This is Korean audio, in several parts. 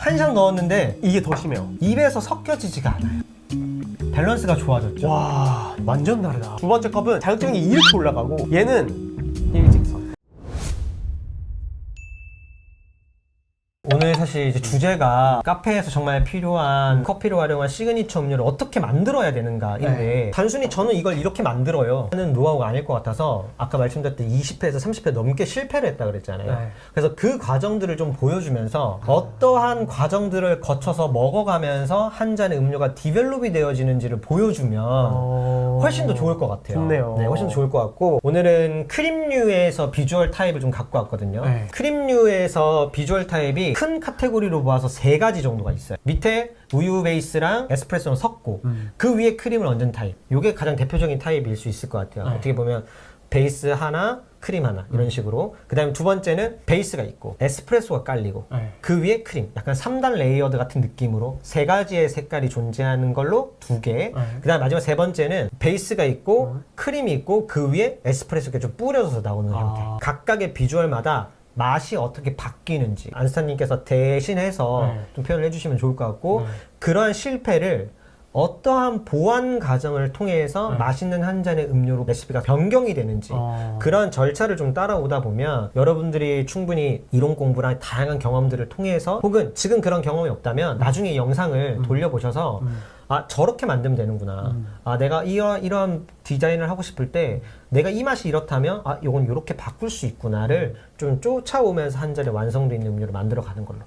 한 샷 넣었는데 이게 더 심해요. 입에서 섞여지지가 않아요. 밸런스가 좋아졌죠. 와, 완전 다르다. 두 번째 컵은 자극적인 게 이렇게 올라가고 얘는 일직선. 오늘 사실 이제 주제가 카페에서 정말 필요한 커피를 활용한 시그니처 음료를 어떻게 만들어야 되는가인데 단순히 저는 이걸 이렇게 만들어요 하는 노하우가 아닐 것 같아서 아까 말씀드렸듯이 20회에서 30회 넘게 실패를 했다 그랬잖아요. 그래서 그 과정들을 좀 보여주면서 어떠한 과정들을 거쳐서 먹어가면서 한 잔의 음료가 디벨롭이 되어지는지를 보여주면 훨씬 더 좋을 것 같아요. 좋네요. 네, 훨씬 더 좋을 것 같고 오늘은 크림류에서 비주얼 타입을 좀 갖고 왔거든요. 크림류에서 비주얼 타입이 큰 카테고리로 모아서 3가지 정도가 있어요. 밑에 우유 베이스랑 에스프레소를 섞고 그 위에 크림을 얹은 타입. 이게 가장 대표적인 타입일 수 있을 것 같아요. 어떻게 보면 베이스 하나, 크림 하나 이런 식으로. 그 다음에 두 번째는 베이스가 있고 에스프레소가 깔리고 그 위에 크림. 약간 3단 레이어드 같은 느낌으로 3가지의 색깔이 존재하는 걸로 2개. 그 다음에 마지막 세 번째는 베이스가 있고 크림이 있고 그 위에 에스프레소가 좀 뿌려져서 나오는 형태. 각각의 비주얼마다 맛이 어떻게 바뀌는지 안스타님께서 대신해서 좀 표현을 해주시면 좋을 것 같고 그러한 실패를 어떠한 보완 과정을 통해서 맛있는 한 잔의 음료로 레시피가 변경이 되는지 그런 절차를 좀 따라오다 보면 여러분들이 충분히 이론 공부랑 다양한 경험들을 통해서 혹은 지금 그런 경험이 없다면 나중에 영상을 돌려보셔서 아 저렇게 만들면 되는구나. 아 내가 이런 디자인을 하고 싶을 때 내가 이 맛이 이렇다면 아 요건 요렇게 바꿀 수 있구나를 좀 쫓아오면서 한 잔의 완성도 있는 음료를 만들어 가는 걸로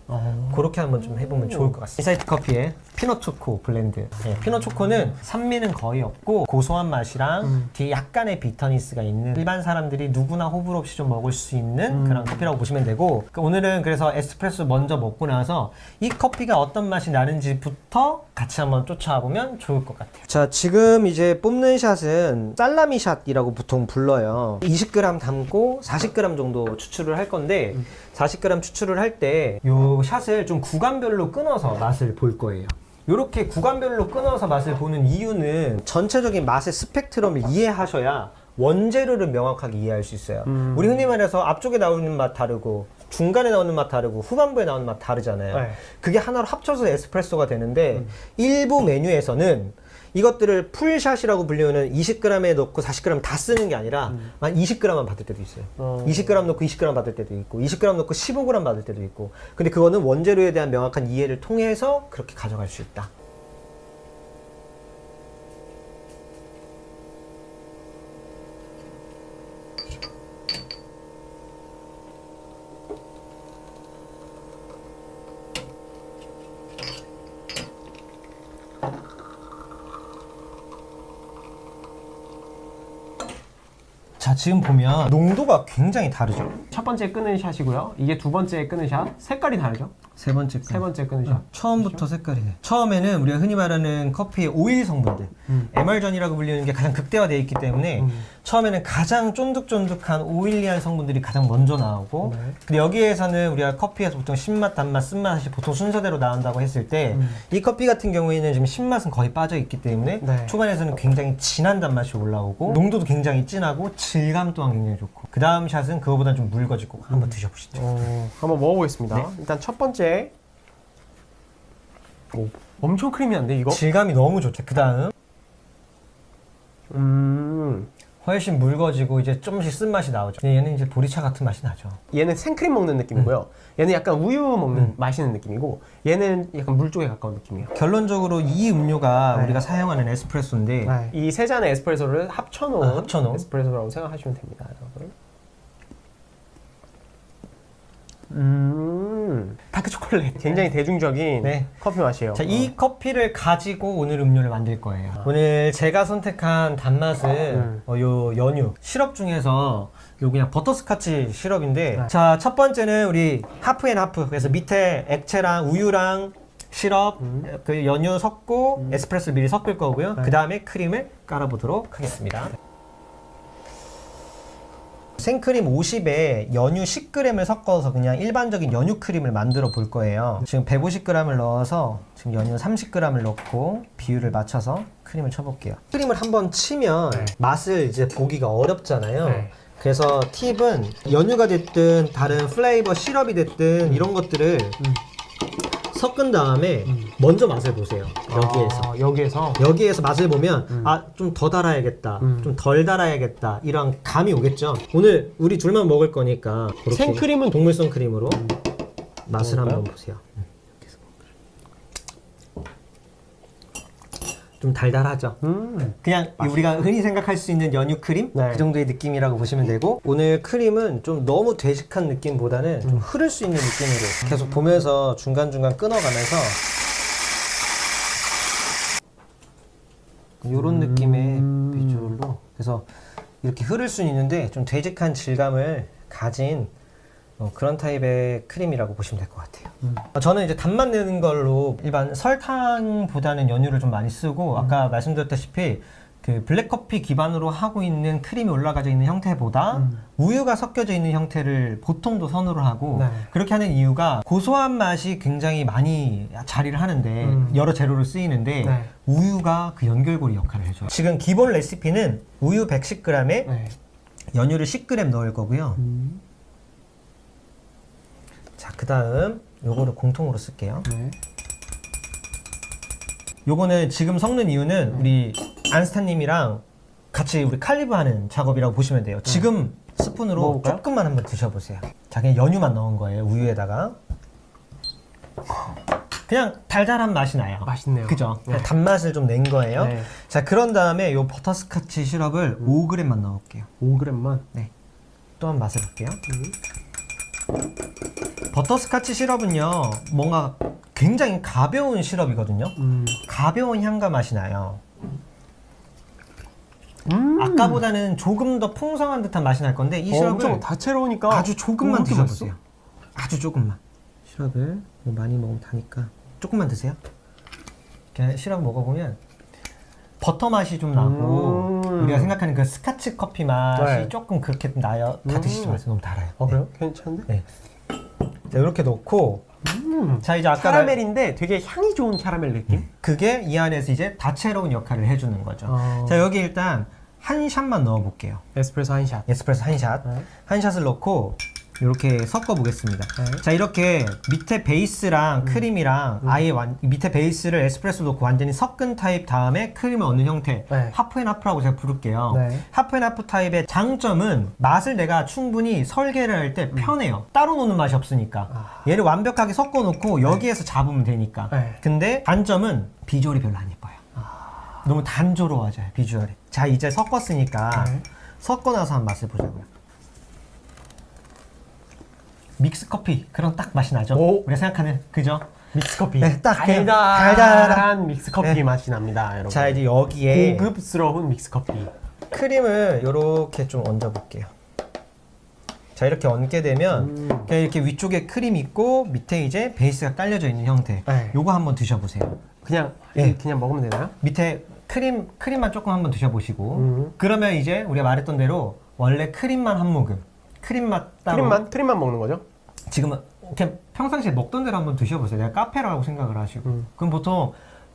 그렇게 한번 좀 해보면 좋을 것 같습니다. 인사이트 커피의 피넛 초코 블렌드. 피넛 초코는 산미는 거의 없고 고소한 맛이랑 뒤에 약간의 비터니스가 있는 일반 사람들이 누구나 호불호 없이 좀 먹을 수 있는 그런 커피라고 보시면 되고 오늘은 그래서 에스프레소 먼저 먹고 나서 이 커피가 어떤 맛이 나는지부터 같이 한번 쫓아보면 좋을 것 같아요. 자 지금 이제 뽑는 샷은 살라미 샷이라고 보통 불러요. 20g 담고 40g 정도 추출을 할 건데 40g 추출을 할 때 요 샷을 좀 구간별로 끊어서 맛을 볼 거예요. 이렇게 구간별로 끊어서 맛을 보는 이유는 전체적인 맛의 스펙트럼을 이해하셔야 원재료를 명확하게 이해할 수 있어요. 우리 흔히 말해서 앞쪽에 나오는 맛 다르고 중간에 나오는 맛 다르고 후반부에 나오는 맛 다르잖아요. 그게 하나로 합쳐서 에스프레소가 되는데 일부 메뉴에서는 이것들을 풀샷이라고 불리우는 20g에 넣고 40g 다 쓰는 게 아니라 한 20g만 받을 때도 있어요. 20g 넣고 20g 받을 때도 있고 20g 넣고 15g 받을 때도 있고 근데 그거는 원재료에 대한 명확한 이해를 통해서 그렇게 가져갈 수 있다. 자 지금 보면 농도가 굉장히 다르죠. 첫 번째 끄는 샷이고요. 이게 두 번째 끄는 샷. 색깔이 다르죠? 세 번째 끄는 샷. 처음부터 색깔이네. 처음에는 우리가 흔히 말하는 커피의 오일 성분들 MR전이라고 불리는 게 가장 극대화되어 있기 때문에 처음에는 가장 쫀득쫀득한 오일리한 성분들이 가장 먼저 나오고 근데 여기에서는 우리가 커피에서 보통 신맛, 단맛, 쓴맛이 보통 순서대로 나온다고 했을 때 이 커피 같은 경우에는 지금 신맛은 거의 빠져 있기 때문에 초반에서는 굉장히 진한 단맛이 올라오고 농도도 굉장히 진하고 질감 또한 굉장히 좋고 그 다음 샷은 그거보다는 좀 묽어지고 한번 드셔보시죠. 한번 먹어보겠습니다. 일단 첫 번째 오, 엄청 크리미한데 이거? 질감이 너무 좋죠. 그 다음 훨씬 묽어지고 이제 조금씩 쓴맛이 나오죠. 얘는 이제 보리차 같은 맛이 나죠. 얘는 생크림 먹는 느낌이고요. 얘는 약간 우유 먹는 마시는 느낌이고 얘는 약간 물 쪽에 가까운 느낌이에요. 결론적으로 이 음료가 우리가 사용하는 에스프레소인데 이 세 잔의 에스프레소를 합쳐놓은 에스프레소라고 생각하시면 됩니다, 여러분. 다크 초콜릿 굉장히 대중적인 커피 맛이에요. 자, 이 커피를 가지고 오늘 음료를 만들 거예요. 오늘 제가 선택한 단맛은 요 연유 시럽 중에서 요 그냥 버터스카치 시럽인데 자, 첫 번째는 우리 하프 앤 하프. 그래서 밑에 액체랑 우유랑 시럽, 그 연유 섞고 에스프레소를 미리 섞을 거고요. 그 다음에 크림을 깔아보도록 하겠습니다. 생크림 50에 연유 10g을 섞어서 그냥 일반적인 연유 크림을 만들어 볼 거예요. 지금 150g을 넣어서 지금 연유 30g을 넣고 비율을 맞춰서 크림을 쳐볼게요. 크림을 한번 치면 맛을 이제 보기가 어렵잖아요. 그래서 팁은 연유가 됐든 다른 플레이버 시럽이 됐든 이런 것들을 섞은 다음에 먼저 맛을 보세요. 여기에서. 여기에서 맛을 보면 좀 더 달아야겠다. 좀 덜 달아야겠다. 이런 감이 오겠죠. 오늘 우리 둘만 먹을 거니까 그렇게 생크림은 동물성 크림으로 맛을 먹을까요? 한번 보세요. 좀 달달하죠. 그냥 우리가 흔히 생각할 수 있는 연유 크림 네. 그 정도의 느낌이라고 보시면 되고, 오늘 크림은 좀 너무 되직한 느낌보다는 좀 흐를 수 있는 느낌으로 계속 보면서 중간중간 끊어가면서 이런 느낌의 비주얼로, 그래서 이렇게 흐를 수는 있는데 좀 되직한 질감을 가진 그런 타입의 크림이라고 보시면 될 것 같아요. 저는 이제 단맛 내는 걸로 일반 설탕보다는 연유를 좀 많이 쓰고, 아까 말씀드렸다시피 그 블랙커피 기반으로 하고 있는 크림이 올라가져 있는 형태보다 우유가 섞여져 있는 형태를 보통도 선호를 하고, 네. 그렇게 하는 이유가 고소한 맛이 굉장히 많이 자리를 하는데 여러 재료를 쓰이는데 네. 우유가 그 연결고리 역할을 해줘요. 지금 기본 레시피는 우유 110g에 네. 연유를 10g 넣을 거고요. 자, 그 다음 요거를 공통으로 쓸게요. 네. 요거는 지금 섞는 이유는 우리 안스타님이랑 같이 우리 칼리브 하는 작업이라고 보시면 돼요. 지금 스푼으로 먹어볼까요? 조금만 한번 드셔보세요. 자, 그냥 연유만 넣은 거예요. 우유에다가. 그냥 달달한 맛이 나요. 맛있네요. 그죠? 그냥 단맛을 좀 낸 거예요. 네. 자, 그런 다음에 요 버터스카치 시럽을 5g만 넣을게요. 5g만. 네. 또 한 맛을 볼게요. 버터스카치 시럽은요, 뭔가 굉장히 가벼운 시럽이거든요. 가벼운 향과 맛이 나요. 아까보다는 조금 더 풍성한 듯한 맛이 날 건데, 이 시럽을 엄청 다채로우니까 아주 조금만 이렇게 드셔보세요. 맛있어? 아주 조금만. 시럽을 뭐 많이 먹으면 다니까 조금만 드세요. 이렇게 시럽 먹어보면 버터 맛이 좀 나고, 우리가 생각하는 그 스카치 커피 맛이 네. 조금 그렇게 나요. 다 드시지 마세요. 너무 달아요. 그래요? 괜찮은데? 네. 자, 이렇게 넣고, 자, 이제 아까 캐러멜인데 되게 향이 좋은 캐러멜 느낌? 그게 이 안에서 이제 다채로운 역할을 해주는 거죠. 자, 여기 일단 한 샷만 넣어 볼게요. 에스프레소 한 샷. 에스프레소 한 샷. 네. 한 샷을 넣고 이렇게 섞어 보겠습니다. 네. 자, 이렇게 밑에 베이스랑 크림이랑 아예 밑에 베이스를 에스프레소 넣고 완전히 섞은 타입 다음에 크림을 얻는 형태, 네. 하프앤하프라고 제가 부를게요. 네. 하프앤하프 타입의 장점은 맛을 내가 충분히 설계를 할 때 편해요. 따로 노는 맛이 없으니까. 얘를 완벽하게 섞어 놓고 여기에서 잡으면 되니까. 네. 근데 단점은 비주얼이 별로 안 예뻐요. 너무 단조로워져요, 비주얼이. 자, 이제 섞었으니까 네. 섞고 나서 한 맛을 보자고요. 믹스 커피, 그런 딱 맛이 나죠? 오. 우리가 생각하는, 그죠? 믹스 커피. 네, 딱 그냥 달달한 믹스 커피 네. 맛이 납니다, 여러분. 자, 이제 여기에 고급스러운 믹스 커피. 크림을 이렇게 좀 얹어 볼게요. 자, 이렇게 얹게 되면 그냥 이렇게 위쪽에 크림 있고 밑에 이제 베이스가 깔려져 있는 형태. 네. 요거 한번 드셔보세요. 그냥 네. 그냥 먹으면 되나요? 밑에 크림만 조금 한번 드셔보시고, 그러면 이제 우리가 말했던 대로 원래 크림만 한 모금, 크림 맛 따로, 크림만 먹는 거죠? 지금은 그냥 평상시에 먹던 대로 한번 드셔보세요. 내가 카페라고 생각을 하시고. 그럼 보통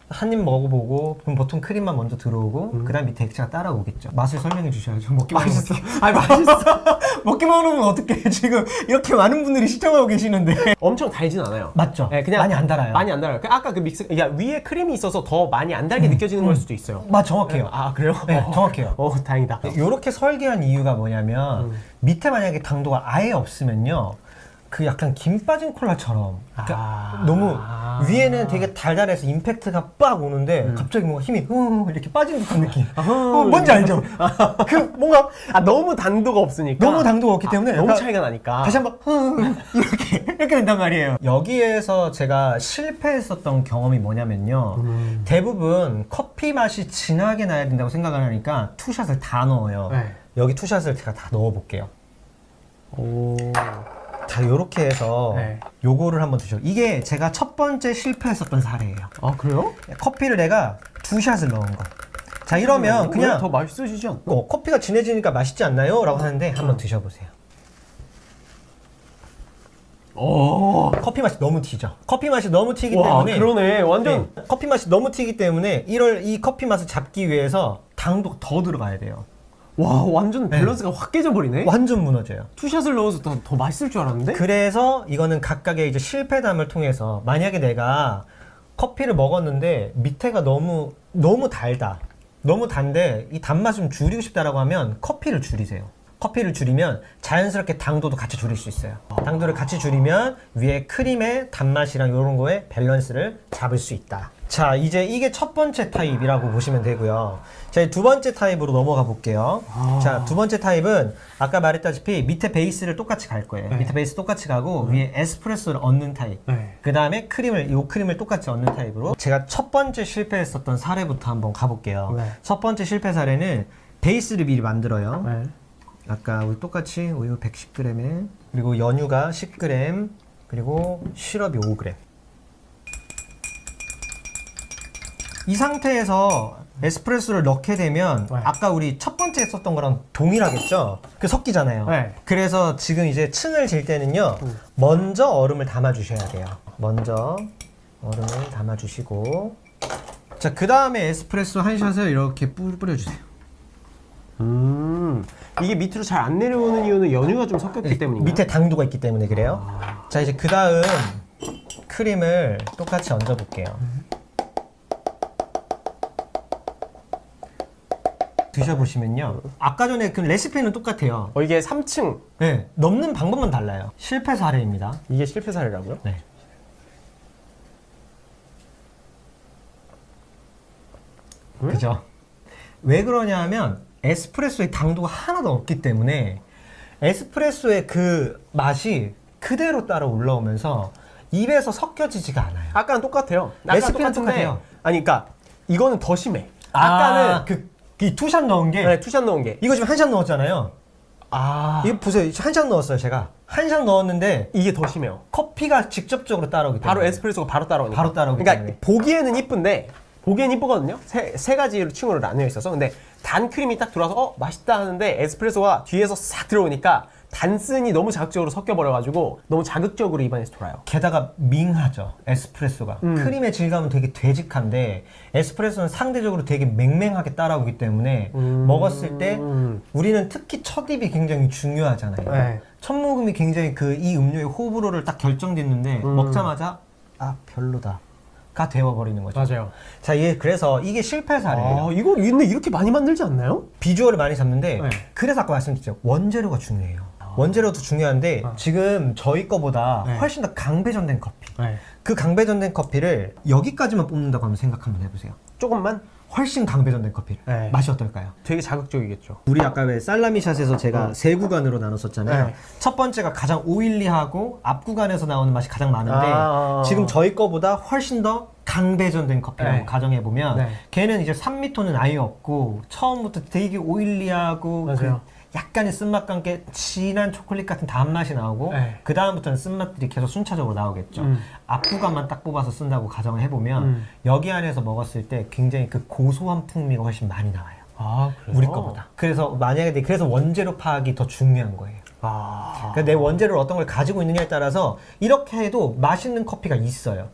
한 입 먹어보고, 그럼 보통 크림만 먼저 들어오고, 그 다음 밑에 액체가 따라오겠죠. 맛을 설명해 주셔야죠. 먹기만 맛있어. 하면 아니, 맛있어. 먹기만 하면 어떡해. 지금 이렇게 많은 분들이 시청하고 계시는데. 엄청 달진 않아요. 맞죠? 네, 그냥 많이 안 달아요. 많이 안 달아요. 아까 그 믹스, 야, 위에 크림이 있어서 더 많이 안 달게 느껴지는 걸 수도 있어요. 정확해요. 아, 그래요? 네, 정확해요. 다행이다. 이렇게 설계한 이유가 뭐냐면, 밑에 만약에 당도가 아예 없으면요, 그 약간 김 빠진 콜라처럼 너무 위에는 되게 달달해서 임팩트가 빡 오는데 갑자기 뭔가 힘이 이렇게 빠진 듯한 느낌. 뭔지 알죠? 그 뭔가 너무 당도가 없으니까. 너무 당도가 없기 때문에 너무 약간 차이가 나니까. 다시 한번 이렇게 된단 말이에요. 여기에서 제가 실패했었던 경험이 뭐냐면요, 대부분 커피 맛이 진하게 나야 된다고 생각을 하니까 투샷을 다 넣어요. 네. 여기 투샷을 제가 다 넣어볼게요. 오. 자, 요렇게 해서 네. 요거를 한번 드셔. 이게 제가 첫 번째 실패했었던 사례예요. 아, 그래요? 커피를 내가 2샷을 넣은 거. 자, 이러면 그냥 더 맛있어지지 않나? 커피가 진해지니까 맛있지 않나요? 라고 하는데 한번 드셔보세요. 오. 커피 맛이 너무 튀죠. 커피 맛이 너무 튀기 와, 때문에 그러네. 완전. 네, 커피 맛이 너무 튀기 때문에 이 커피 맛을 잡기 위해서 당도가 더 들어가야 돼요. 와, 완전 밸런스가 확 깨져버리네. 완전 무너져요. 투샷을 넣어서 더 맛있을 줄 알았는데? 그래서 이거는 각각의 이제 실패담을 통해서 만약에 내가 커피를 먹었는데 밑에가 너무 달다. 너무 단데 이 단맛을 좀 줄이고 싶다라고 하면 커피를 줄이세요. 커피를 줄이면 자연스럽게 당도도 같이 줄일 수 있어요. 당도를 같이 줄이면 위에 크림의 단맛이랑 이런 거에 밸런스를 잡을 수 있다. 자, 이제 이게 첫 번째 타입이라고 보시면 되고요. 자, 두 번째 타입으로 넘어가 볼게요. 자, 두 번째 타입은 아까 말했다시피 밑에 베이스를 똑같이 갈 거예요. 밑에 베이스 똑같이 가고 위에 에스프레소를 얻는 타입. 그 다음에 이 크림을 똑같이 얻는 타입으로 제가 첫 번째 실패했었던 사례부터 한번 가볼게요. 첫 번째 실패 사례는 베이스를 미리 만들어요. 아까 우리 똑같이 우유 110g에 그리고 연유가 10g 그리고 시럽이 5g. 이 상태에서 에스프레소를 넣게 되면 아까 우리 첫 번째 했었던 거랑 동일하겠죠? 그 섞이잖아요. 그래서 지금 이제 층을 질 때는요 먼저 얼음을 담아 주셔야 돼요. 먼저 얼음을 담아 주시고 자, 그 다음에 에스프레소 한 샷을 이렇게 뿌려주세요. 이게 밑으로 잘 안 내려오는 이유는 연유가 좀 섞였기 때문인가요? 밑에 당도가 있기 때문에 그래요. 자, 이제 그 다음 크림을 똑같이 얹어 볼게요. 드셔보시면요 아까 전에 그 레시피는 똑같아요. 이게 3층. 네, 넣는 방법만 달라요. 실패 사례입니다. 이게 실패 사례라고요? 네. 그죠? 왜 그러냐 하면 에스프레소의 당도가 하나도 없기 때문에 에스프레소의 그 맛이 그대로 따라 올라오면서 입에서 섞여지지가 않아요. 아까랑 똑같아요. 레시피는 똑같아요. 아니, 그러니까 이거는 더 심해. 아까는 이 투샷 넣은 게 네, 투샷 넣은 게 이거 지금 한 샷 넣었잖아요. 이거 보세요. 한 샷 넣었어요, 제가. 한 샷 넣었는데 이게 더 심해요. 커피가 직접적으로 따라오기 때문에 바로 에스프레소가 바로 따라오니까. 바로 따라오기 그러니까 때문에. 보기에는 이쁜데 보기엔 이쁘거든요. 세 가지로 층으로 나뉘어 있어서. 근데 단 크림이 딱 들어와서 맛있다 하는데 에스프레소가 뒤에서 싹 들어오니까 단순히 너무 자극적으로 섞여버려가지고 너무 자극적으로 입안에서 돌아요. 게다가 밍하죠, 에스프레소가. 크림의 질감은 되게 되직한데 에스프레소는 상대적으로 되게 맹맹하게 따라오기 때문에 먹었을 때 우리는 특히 첫 입이 굉장히 중요하잖아요. 네. 첫 모금이 굉장히 이 음료의 호불호를 딱 결정짓는데 먹자마자 별로다 가 되어버리는 거죠. 맞아요. 자, 그래서 이게 실패 사례예요. 이거 근데 이렇게 많이 만들지 않나요? 비주얼을 많이 잡는데 네. 그래서 아까 말씀드렸죠. 원재료가 중요해요. 원재료도 중요한데 지금 저희 거보다 훨씬 더 강배전된 커피. 그 강배전된 커피를 여기까지만 뽑는다고 하면 생각 한번 해보세요. 조금만? 훨씬 강배전된 커피를. 맛이 어떨까요? 되게 자극적이겠죠. 우리 아까 왜 살라미 샷에서 제가 세 구간으로 나눴었잖아요. 첫 번째가 가장 오일리하고 앞 구간에서 나오는 맛이 가장 많은데 지금 저희 거보다 훨씬 더 강배전된 커피라고 가정해보면 걔는 이제 산미토는 아예 없고 처음부터 되게 오일리하고 약간의 쓴맛과 함께 진한 초콜릿 같은 단맛이 나오고 그 다음부터는 쓴맛들이 계속 순차적으로 나오겠죠. 앞구간만 딱 뽑아서 쓴다고 가정을 해보면 여기 안에서 먹었을 때 굉장히 그 고소한 풍미가 훨씬 많이 나와요. 그래요? 우리 거보다. 그래서 만약에 그래서 원재료 파악이 더 중요한 거예요. 그러니까 내 원재료를 어떤 걸 가지고 있느냐에 따라서 이렇게 해도 맛있는 커피가 있어요.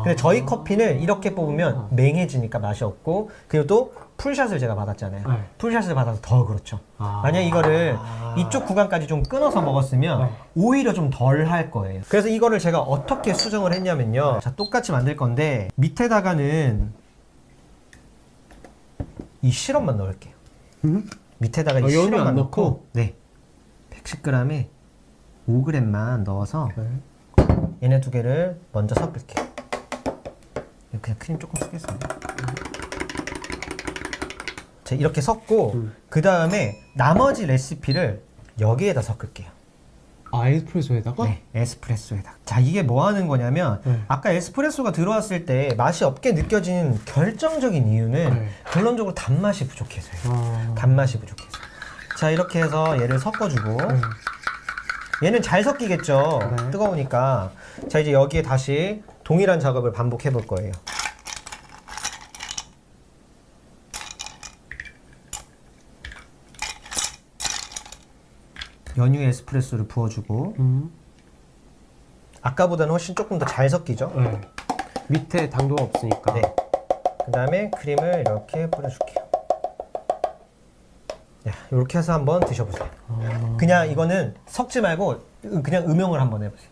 근데 저희 커피는 이렇게 뽑으면 맹해지니까 맛이 없고 그리고 또 풀샷을 제가 받았잖아요. 풀샷을 받아서 더 그렇죠. 만약 이거를 이쪽 구간까지 좀 끊어서 먹었으면 오히려 좀 덜 할 거예요. 그래서 이거를 제가 어떻게 수정을 했냐면요. 자, 똑같이 만들 건데 밑에다가는 이 시럽만 넣을게요. 밑에다가 이 시럽만 넣고 110g에 5g만 넣어서 얘네 두 개를 먼저 섞을게요. 그냥 크림 조금 쓰겠습니다. 자, 이렇게 섞고 그 다음에 나머지 레시피를 여기에다 섞을게요. 에스프레소에다가? 네, 에스프레소에다가. 자, 이게 뭐 하는 거냐면 아까 에스프레소가 들어왔을 때 맛이 없게 느껴지는 결정적인 이유는 결론적으로 단맛이 부족해서요. 단맛이 부족해서. 자, 이렇게 해서 얘를 섞어주고 얘는 잘 섞이겠죠. 뜨거우니까. 자, 이제 여기에 다시 동일한 작업을 반복해 볼 거예요. 연유 에스프레소를 부어주고 아까보다는 훨씬 조금 더 잘 섞이죠. 밑에 당도가 없으니까. 그 다음에 크림을 이렇게 뿌려줄게요. 이렇게 해서 한번 드셔보세요. 그냥 이거는 섞지 말고 그냥 음용을 한번 해보세요.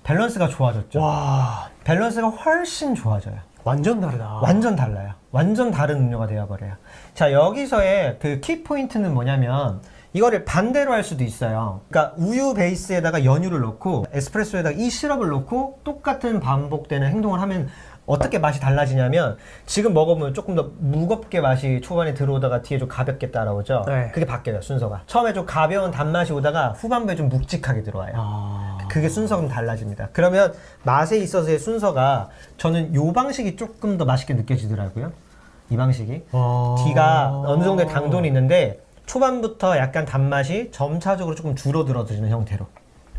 밸런스가 좋아졌죠? 와, 밸런스가 훨씬 좋아져요. 완전 다르다. 완전 달라요. 완전 다른 음료가 되어버려요. 자, 여기서의 그 키포인트는 뭐냐면 이거를 반대로 할 수도 있어요. 그러니까 우유 베이스에다가 연유를 넣고 에스프레소에다가 이 시럽을 넣고 똑같은 반복되는 행동을 하면 어떻게 맛이 달라지냐면 지금 먹어보면 조금 더 무겁게 맛이 초반에 들어오다가 뒤에 좀 가볍게 따라오죠. 네. 그게 바뀌어요, 순서가. 처음에 좀 가벼운 단맛이 오다가 후반부에 좀 묵직하게 들어와요. 그게 순서가 좀 달라집니다. 그러면 맛에 있어서의 순서가 저는 요 방식이 조금 더 맛있게 느껴지더라고요. 이 방식이. D가 어느 정도의 당도는 있는데 초반부터 약간 단맛이 점차적으로 조금 줄어들어지는 형태로.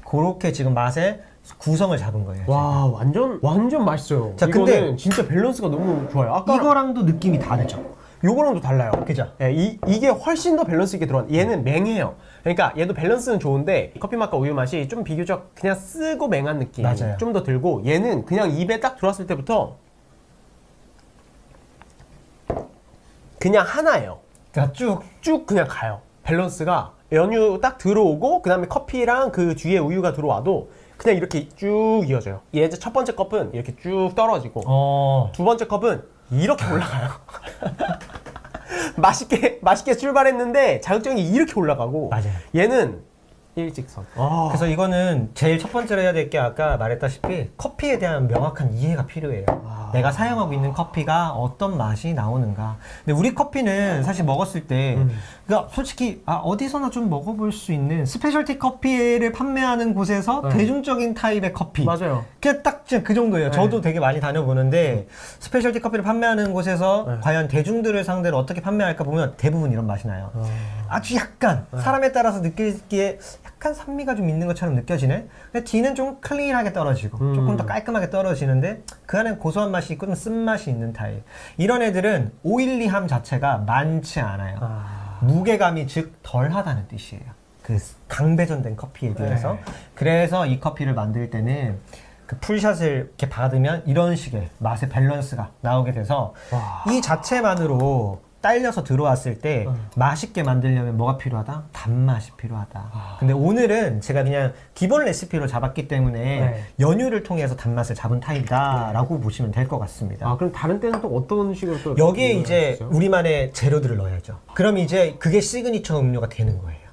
그렇게 지금 맛의 구성을 잡은 거예요. 와, 완전 맛있어요. 자, 이거는 근데 진짜 밸런스가 너무 좋아요. 아까 이거랑도 느낌이 다르죠. 요거랑도 달라요. 그죠? 예, 이게 훨씬 더 밸런스 있게 들어간. 얘는 맹해요. 그러니까 얘도 밸런스는 좋은데 커피 맛과 우유 맛이 좀 비교적 그냥 쓰고 맹한 느낌. 맞아요. 좀 더 들고 얘는 그냥 입에 딱 들어왔을 때부터 그냥 하나예요. 그러니까 쭉 그냥 가요. 밸런스가 연유 딱 들어오고 그 다음에 커피랑 그 뒤에 우유가 들어와도 그냥 이렇게 쭉 이어져요. 얘 첫 번째 컵은 이렇게 쭉 떨어지고 두 번째 컵은 이렇게 올라가요. 맛있게 출발했는데 자극적인 게 이렇게 올라가고 맞아요. 얘는 일직선. 그래서 이거는 제일 첫 번째로 해야 될 게 아까 말했다시피 커피에 대한 명확한 이해가 필요해요. 내가 사용하고 있는 커피가 어떤 맛이 나오는가. 근데 우리 커피는 사실 먹었을 때, 그러니까 솔직히 어디서나 좀 먹어볼 수 있는 스페셜티 커피를 판매하는 곳에서 대중적인 타입의 커피. 맞아요. 그냥 딱 그 정도예요. 저도 되게 많이 다녀보는데 스페셜티 커피를 판매하는 곳에서 과연 대중들을 상대로 어떻게 판매할까 보면 대부분 이런 맛이 나요. 아주 약간 사람에 따라서 느끼기에 약간 산미가 좀 있는 것처럼 느껴지네. 근데 D는 좀 클린하게 떨어지고 조금 더 깔끔하게 떨어지는데 그 안에 고소한 맛이 있고 좀 쓴맛이 있는 타입. 이런 애들은 오일리함 자체가 많지 않아요. 무게감이 즉 덜하다는 뜻이에요. 그 강배전된 커피에 비해서. 그래서 이 커피를 만들 때는 그 풀샷을 이렇게 받으면 이런 식의 맛의 밸런스가 나오게 돼서 이 자체만으로 딸려서 들어왔을 때 맛있게 만들려면 뭐가 필요하다? 단맛이 필요하다. 근데 오늘은 제가 그냥 기본 레시피로 잡았기 때문에 연유를 통해서 단맛을 잡은 타입이다라고 보시면 될 것 같습니다. 그럼 다른 때는 또 어떤 식으로 또 여기에 이제 우리만의 재료들을 넣어야죠. 그럼 이제 그게 시그니처 음료가 되는 거예요.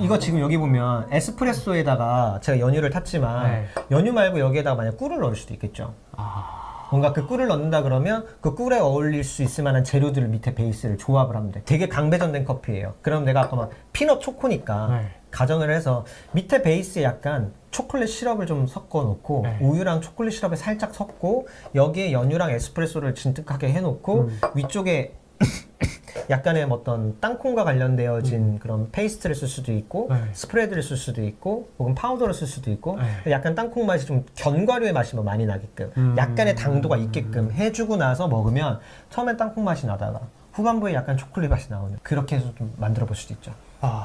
이거 지금 여기 보면 에스프레소에다가 제가 연유를 탔지만 연유 말고 여기에다가 만약 꿀을 넣을 수도 있겠죠. 뭔가 그 꿀을 넣는다 그러면 그 꿀에 어울릴 수 있을 만한 재료들을 밑에 베이스를 조합을 하면 돼. 되게 강배전된 커피예요. 그럼 내가 아까 막 피넛 초코니까 가정을 해서 밑에 베이스에 약간 초콜릿 시럽을 좀 섞어 놓고 우유랑 초콜릿 시럽을 살짝 섞고 여기에 연유랑 에스프레소를 진득하게 해놓고 위쪽에 약간의 어떤 땅콩과 관련되어진 그런 페이스트를 쓸 수도 있고 스프레드를 쓸 수도 있고 혹은 파우더를 쓸 수도 있고 약간 땅콩 맛이 좀 견과류의 맛이 뭐 많이 나게끔 약간의 당도가 있게끔 해주고 나서 먹으면 처음엔 땅콩 맛이 나다가 후반부에 약간 초콜릿 맛이 나오는 그렇게 해서 좀 만들어 볼 수도 있죠.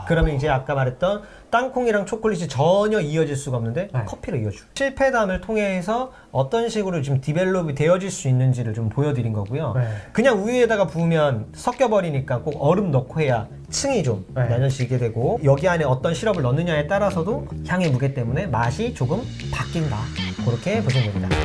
그러면 이제 아까 말했던 땅콩이랑 초콜릿이 전혀 이어질 수가 없는데 커피로 이어주고 실패담을 통해서 어떤 식으로 지금 디벨롭이 되어질 수 있는지를 좀 보여드린 거고요. 그냥 우유에다가 부으면 섞여버리니까 꼭 얼음 넣고 해야 층이 좀 나눠지게 되고 여기 안에 어떤 시럽을 넣느냐에 따라서도 향의 무게 때문에 맛이 조금 바뀐다. 그렇게 보시면 됩니다.